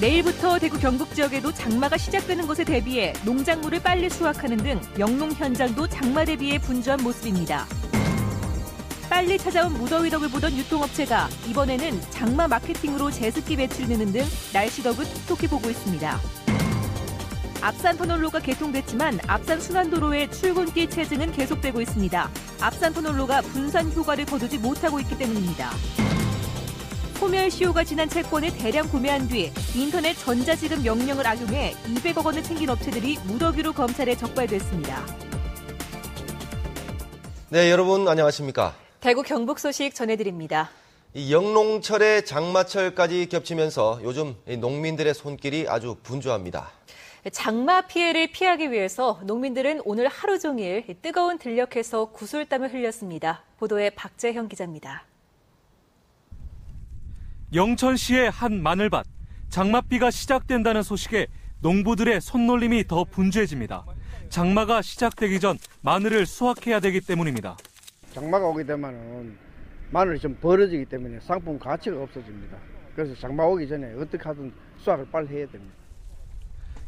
내일부터 대구 경북 지역에도 장마가 시작되는 것에 대비해 농작물을 빨리 수확하는 등 영농 현장도 장마 대비에 분주한 모습입니다. 빨리 찾아온 무더위 덕을 보던 유통업체가 이번에는 장마 마케팅으로 제습기 배출 느는 등 날씨 덕을 톡톡히 보고 있습니다. 앞산 터널로가 개통됐지만 앞산 순환도로의 출근길 체증은 계속되고 있습니다. 앞산 터널로가 분산 효과를 거두지 못하고 있기 때문입니다. 소멸시효가 지난 채권을 대량 구매한 뒤 인터넷 전자지급 명령을 악용해 200억 원을 챙긴 업체들이 무더기로 검찰에 적발됐습니다. 네, 여러분 안녕하십니까? 대구 경북 소식 전해드립니다. 이 영농철에 장마철까지 겹치면서 요즘 농민들의 손길이 아주 분주합니다. 장마 피해를 피하기 위해서 농민들은 오늘 하루 종일 뜨거운 들녘에서 구슬땀을 흘렸습니다. 보도에 박재형 기자입니다. 영천시의 한 마늘밭, 장맛비가 시작된다는 소식에 농부들의 손놀림이 더 분주해집니다. 장마가 시작되기 전 마늘을 수확해야 되기 때문입니다. 장마가 오게 되면 마늘이 좀 벌어지기 때문에 상품 가치가 없어집니다. 그래서 장마 오기 전에 어떻게 하든 수확을 빨리 해야 됩니다.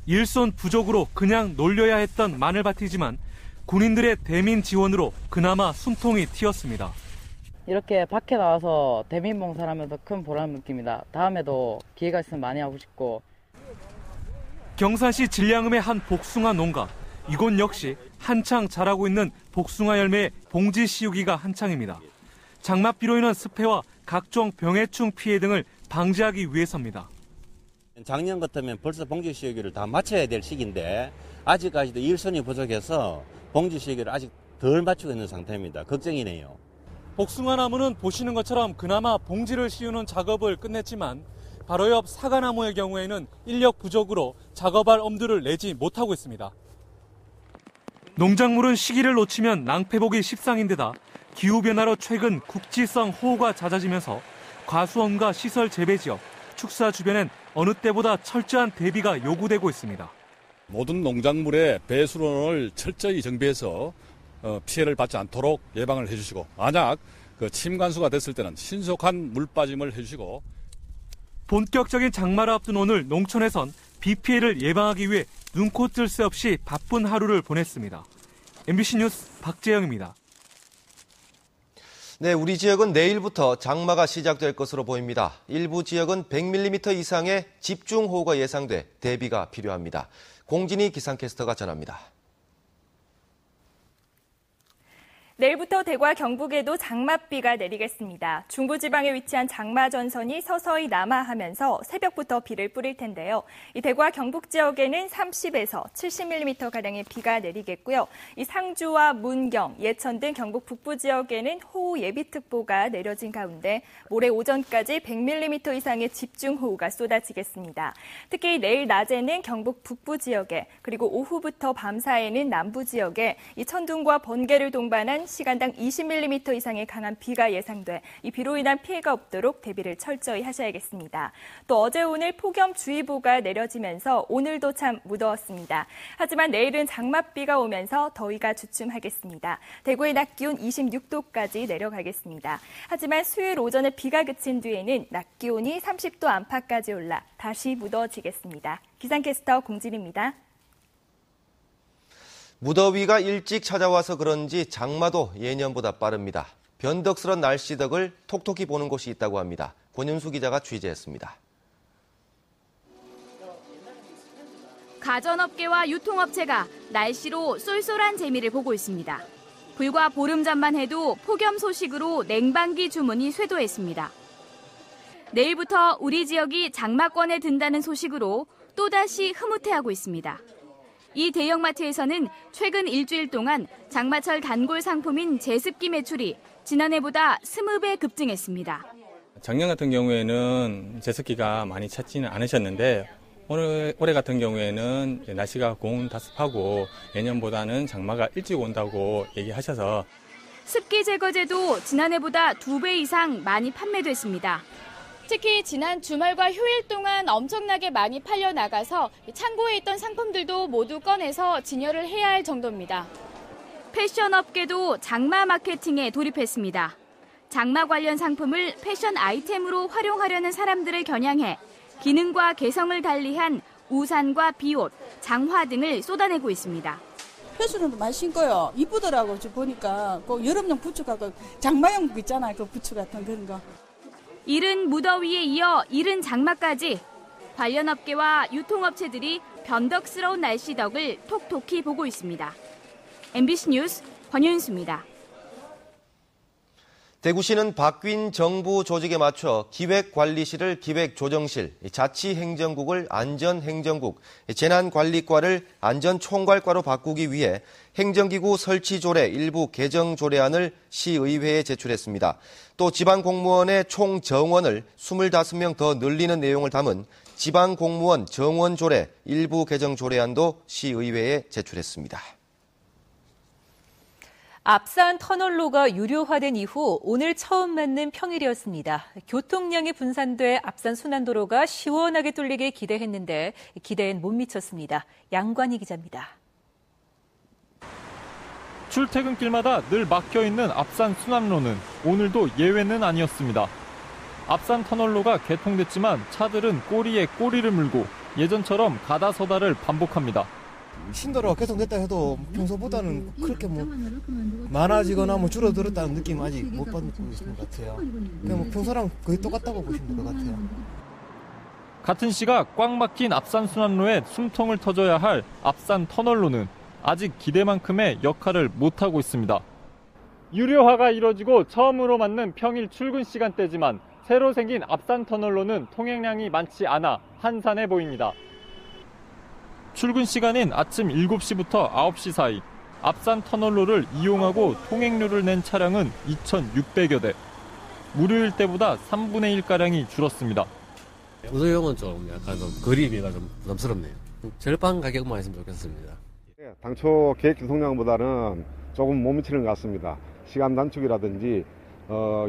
일손 부족으로 그냥 놀려야 했던 마늘밭이지만 군인들의 대민 지원으로 그나마 숨통이 튀었습니다. 이렇게 밖에 나와서 대민 봉사하면서 큰 보람 느낍니다. 다음에도 기회가 있으면 많이 하고 싶고. 경산시 진량음의 한 복숭아 농가. 이곳 역시 한창 자라고 있는 복숭아 열매의 봉지 씌우기가 한창입니다. 장맛비로 인한 습해와 각종 병해충 피해 등을 방지하기 위해서입니다. 작년 같으면 벌써 봉지 씌우기를 다 마쳐야 될 시기인데 아직까지도 일손이 부족해서 봉지 씌우기를 아직 덜 마치고 있는 상태입니다. 걱정이네요. 복숭아 나무는 보시는 것처럼 그나마 봉지를 씌우는 작업을 끝냈지만 바로 옆 사과나무의 경우에는 인력 부족으로 작업할 엄두를 내지 못하고 있습니다. 농작물은 시기를 놓치면 낭패보기 십상인데다 기후변화로 최근 국지성 호우가 잦아지면서 과수원과 시설 재배 지역, 축사 주변엔 어느 때보다 철저한 대비가 요구되고 있습니다. 모든 농작물의 배수로를 철저히 정비해서 피해를 받지 않도록 예방을 해주시고 만약 침관수가 됐을 때는 신속한 물 빠짐을 해주시고 본격적인 장마를 앞둔 오늘 농촌에선 비 피해를 예방하기 위해 눈코 뜰 새 없이 바쁜 하루를 보냈습니다. MBC 뉴스 박재영입니다. 네, 우리 지역은 내일부터 장마가 시작될 것으로 보입니다. 일부 지역은 100mm 이상의 집중호우가 예상돼 대비가 필요합니다. 공진희 기상캐스터가 전합니다. 내일부터 대구와 경북에도 장맛비가 내리겠습니다. 중부지방에 위치한 장마전선이 서서히 남하하면서 새벽부터 비를 뿌릴 텐데요. 이 대구와 경북 지역에는 30에서 70mm가량의 비가 내리겠고요. 이 상주와 문경, 예천 등 경북 북부 지역에는 호우 예비특보가 내려진 가운데 모레 오전까지 100mm 이상의 집중호우가 쏟아지겠습니다. 특히 내일 낮에는 경북 북부 지역에 그리고 오후부터 밤사이에는 남부 지역에 이 천둥과 번개를 동반한 시간당 20mm 이상의 강한 비가 예상돼 이 비로 인한 피해가 없도록 대비를 철저히 하셔야겠습니다. 또 어제 오늘 폭염주의보가 내려지면서 오늘도 참 무더웠습니다. 하지만 내일은 장맛비가 오면서 더위가 주춤하겠습니다. 대구의 낮 기온 26도까지 내려가겠습니다. 하지만 수요일 오전에 비가 그친 뒤에는 낮 기온이 30도 안팎까지 올라 다시 무더워지겠습니다. 기상캐스터 공진입니다. 무더위가 일찍 찾아와서 그런지 장마도 예년보다 빠릅니다. 변덕스런 날씨 덕을 톡톡히 보는 곳이 있다고 합니다. 권윤수 기자가 취재했습니다. 가전업계와 유통업체가 날씨로 쏠쏠한 재미를 보고 있습니다. 불과 보름 전만 해도 폭염 소식으로 냉방기 주문이 쇄도했습니다. 내일부터 우리 지역이 장마권에 든다는 소식으로 또다시 흐뭇해하고 있습니다. 이 대형마트에서는 최근 일주일 동안 장마철 단골 상품인 제습기 매출이 지난해보다 20배 급증했습니다. 작년 같은 경우에는 제습기가 많이 찾지는 않으셨는데 올해 같은 경우에는 날씨가 고온다습하고 예년보다는 장마가 일찍 온다고 얘기하셔서 습기 제거제도 지난해보다 2배 이상 많이 판매됐습니다. 특히 지난 주말과 휴일 동안 엄청나게 많이 팔려나가서 창고에 있던 상품들도 모두 꺼내서 진열을 해야 할 정도입니다. 패션업계도 장마 마케팅에 돌입했습니다. 장마 관련 상품을 패션 아이템으로 활용하려는 사람들을 겨냥해 기능과 개성을 달리한 우산과 비옷, 장화 등을 쏟아내고 있습니다. 패션으로 많이 신고요. 이쁘더라고. 저 보니까 꼭 여름용 부츠하고 장마용 있잖아요. 그 부츠 같은 그런 거. 이른 무더위에 이어 이른 장마까지 관련 업계와 유통업체들이 변덕스러운 날씨 덕을 톡톡히 보고 있습니다. MBC 뉴스 권윤수입니다. 대구시는 바뀐 정부 조직에 맞춰 기획관리실을 기획조정실, 자치행정국을 안전행정국, 재난관리과를 안전총괄과로 바꾸기 위해 행정기구 설치조례 일부 개정 조례안을 시의회에 제출했습니다. 또 지방공무원의 총 정원을 25명 더 늘리는 내용을 담은 지방공무원 정원조례 일부 개정 조례안도 시의회에 제출했습니다. 앞산 터널로가 유료화된 이후 오늘 처음 맞는 평일이었습니다. 교통량이 분산돼 앞산 순환도로가 시원하게 뚫리길 기대했는데 기대엔 못 미쳤습니다. 양관희 기자입니다. 출퇴근길마다 늘 막혀있는 앞산 순환로는 오늘도 예외는 아니었습니다. 앞산 터널로가 개통됐지만 차들은 꼬리에 꼬리를 물고 예전처럼 가다서다를 반복합니다. 신도로가 개통됐다 해도 평소보다는 그렇게 많아지거나 줄어들었다는 느낌 아직 못 받고 있는 것 같아요. 그냥 평소랑 거의 똑같다고 보시면 될 것 같아요. 같은 시각 꽉 막힌 앞산 순환로에 숨통을 터져야 할 앞산 터널로는 아직 기대만큼의 역할을 못하고 있습니다. 유료화가 이뤄지고 처음으로 맞는 평일 출근 시간대지만 새로 생긴 앞산 터널로는 통행량이 많지 않아 한산해 보입니다. 출근 시간인 아침 7시부터 9시 사이 앞산 터널로를 이용하고 통행료를 낸 차량은 2,600여 대. 무료일 때보다 3분의 1가량이 줄었습니다. 우소형은 좀 약간 거리비가 좀 부담스럽네요. 절반 가격만 했으면 좋겠습니다. 당초 계획 통량보다는 조금 못 미치는 것 같습니다. 시간 단축이라든지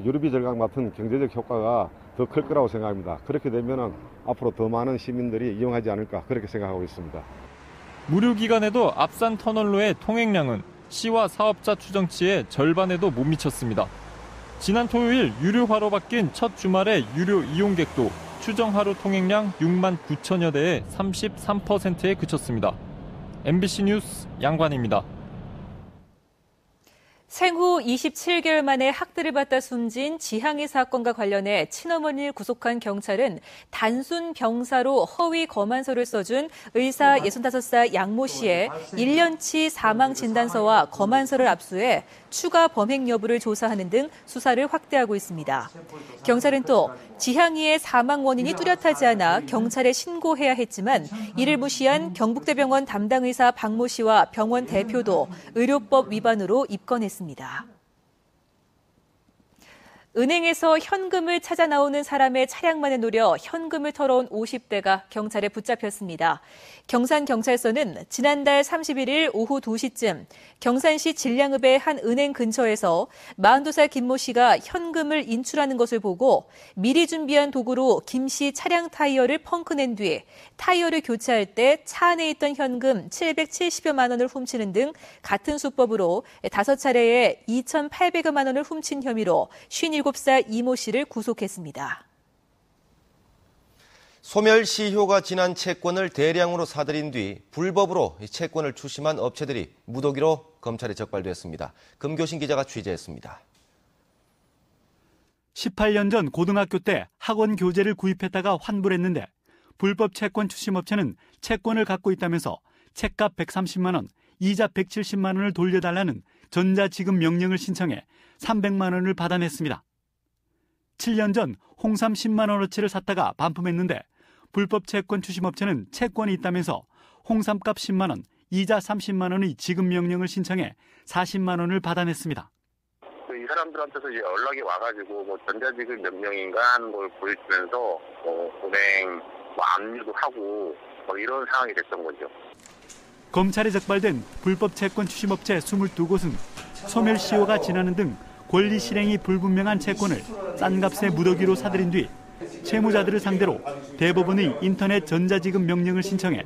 유류비 절감 같은 경제적 효과가 더 클 거라고 생각합니다. 그렇게 되면 앞으로 더 많은 시민들이 이용하지 않을까 그렇게 생각하고 있습니다. 무료 기간에도 앞산 터널로의 통행량은 시와 사업자 추정치의 절반에도 못 미쳤습니다. 지난 토요일 유료화로 바뀐 첫 주말의 유료 이용객도 추정 하루 통행량 6만 9천여 대의 33%에 그쳤습니다. MBC 뉴스 양관입니다. 생후 27개월 만에 학대를 받다 숨진 지향이 사건과 관련해 친어머니를 구속한 경찰은 단순 병사로 허위 검안서를 써준 의사 65살 양모 씨의 1년치 사망 진단서와 검안서를 압수해 추가 범행 여부를 조사하는 등 수사를 확대하고 있습니다. 경찰은 또 지향이의 사망 원인이 뚜렷하지 않아 경찰에 신고해야 했지만 이를 무시한 경북대병원 담당 의사 박모 씨와 병원 대표도 의료법 위반으로 입건했습니다. 은행에서 현금을 찾아 나오는 사람의 차량만을 노려 현금을 털어온 50대가 경찰에 붙잡혔습니다. 경산경찰서는 지난달 31일 오후 2시쯤 경산시 진량읍의 한 은행 근처에서 42살 김모 씨가 현금을 인출하는 것을 보고 미리 준비한 도구로 김 씨 차량 타이어를 펑크낸 뒤 타이어를 교체할 때 차 안에 있던 현금 770여만 원을 훔치는 등 같은 수법으로 5차례에 2,800여만 원을 훔친 혐의로 57살 이모 씨를 구속했습니다. 소멸시효가 지난 채권을 대량으로 사들인 뒤 불법으로 채권을 추심한 업체들이 무더기로 검찰에 적발됐습니다. 금교신 기자가 취재했습니다. 18년 전 고등학교 때 학원 교재를 구입했다가 환불했는데 불법 채권 추심업체는 채권을 갖고 있다면서 채값 130만 원, 이자 170만 원을 돌려달라는 전자지급 명령을 신청해 300만 원을 받아냈습니다. 7년 전 홍삼 10만 원어치를 샀다가 반품했는데 불법 채권 추심업체는 채권이 있다면서 홍삼값 10만 원, 이자 30만 원의 지급 명령을 신청해 40만 원을 받아냈습니다. 이 사람들한테서 이제 연락이 와가지고 전자지급 명령인가 하는 걸 보여주면서 은행 압류도 하고 이런 상황이 됐던 거죠. 검찰에 적발된 불법 채권 추심업체 22곳은 소멸시효가 지나는 등 권리 실행이 불분명한 채권을 싼 값에 무더기로 사들인 뒤 채무자들을 상대로 대법원의 인터넷 전자지급 명령을 신청해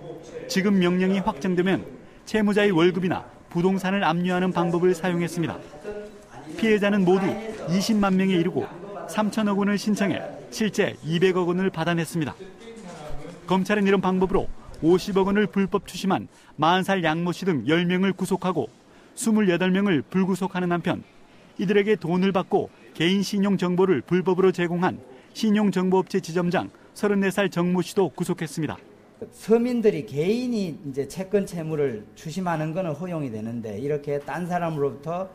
지급 명령이 확정되면 채무자의 월급이나 부동산을 압류하는 방법을 사용했습니다. 피해자는 모두 20만 명에 이르고 3천억 원을 신청해 실제 200억 원을 받아냈습니다. 검찰은 이런 방법으로 50억 원을 불법 추심한 40살 양모 씨 등 10명을 구속하고 28명을 불구속하는 한편 이들에게 돈을 받고 개인 신용 정보를 불법으로 제공한 신용정보업체 지점장 34살 정모 씨도 구속했습니다. 서민들이 개인이 이제 채권 채무를 추심하는 것은 허용이 되는데 이렇게 딴 사람으로부터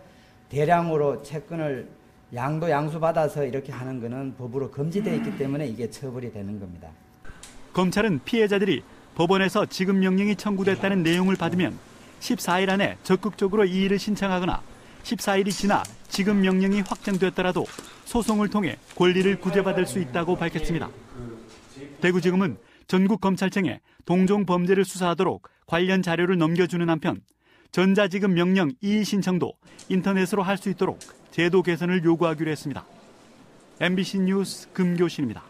대량으로 채권을 양수 받아서 이렇게 하는 것은 법으로 금지되어 있기 때문에 이게 처벌이 되는 겁니다. 검찰은 피해자들이 법원에서 지급 명령이 청구됐다는 내용을 받으면 14일 안에 적극적으로 이의를 신청하거나 14일이 지나 지급 명령이 확정됐더라도 소송을 통해 권리를 구제받을 수 있다고 밝혔습니다. 대구지검은 전국검찰청에 동종 범죄를 수사하도록 관련 자료를 넘겨주는 한편 전자지급 명령 이의 신청도 인터넷으로 할 수 있도록 제도 개선을 요구하기로 했습니다. MBC 뉴스 금교신입니다.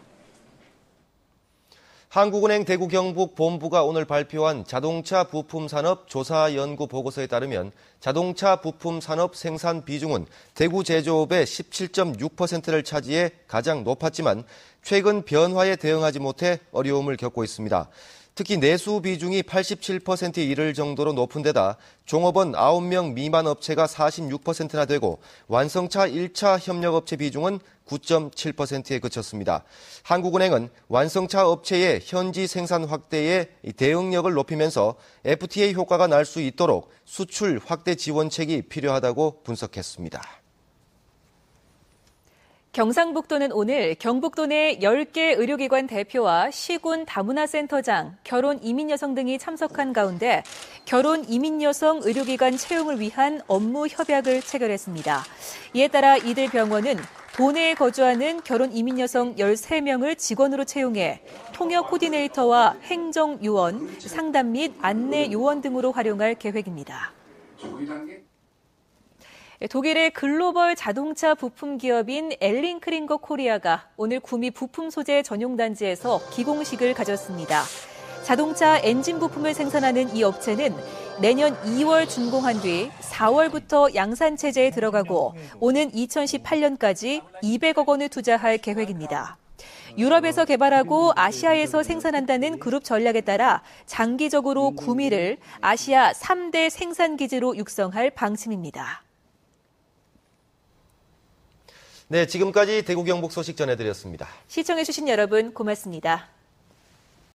한국은행 대구 경북 본부가 오늘 발표한 자동차 부품 산업 조사 연구 보고서에 따르면 자동차 부품 산업 생산 비중은 대구 제조업의 17.6%를 차지해 가장 높았지만 최근 변화에 대응하지 못해 어려움을 겪고 있습니다. 특히 내수 비중이 87%에 이를 정도로 높은 데다 종업원 9명 미만 업체가 46%나 되고 완성차 1차 협력업체 비중은 9.7%에 그쳤습니다. 한국은행은 완성차 업체의 현지 생산 확대에 대응력을 높이면서 FTA 효과가 날 수 있도록 수출 확대 지원책이 필요하다고 분석했습니다. 경상북도는 오늘 경북도 내 10개 의료기관 대표와 시군 다문화센터장, 결혼 이민 여성 등이 참석한 가운데 결혼 이민 여성 의료기관 채용을 위한 업무 협약을 체결했습니다. 이에 따라 이들 병원은 도내에 거주하는 결혼 이민 여성 13명을 직원으로 채용해 통역 코디네이터와 행정 요원, 상담 및 안내 요원 등으로 활용할 계획입니다. 독일의 글로벌 자동차 부품 기업인 엘링크링거 코리아가 오늘 구미 부품 소재 전용 단지에서 기공식을 가졌습니다. 자동차 엔진 부품을 생산하는 이 업체는 내년 2월 준공한 뒤 4월부터 양산 체제에 들어가고 오는 2018년까지 200억 원을 투자할 계획입니다. 유럽에서 개발하고 아시아에서 생산한다는 그룹 전략에 따라 장기적으로 구미를 아시아 3대 생산기지로 육성할 방침입니다. 네, 지금까지 대구 경북 소식 전해드렸습니다. 시청해주신 여러분 고맙습니다.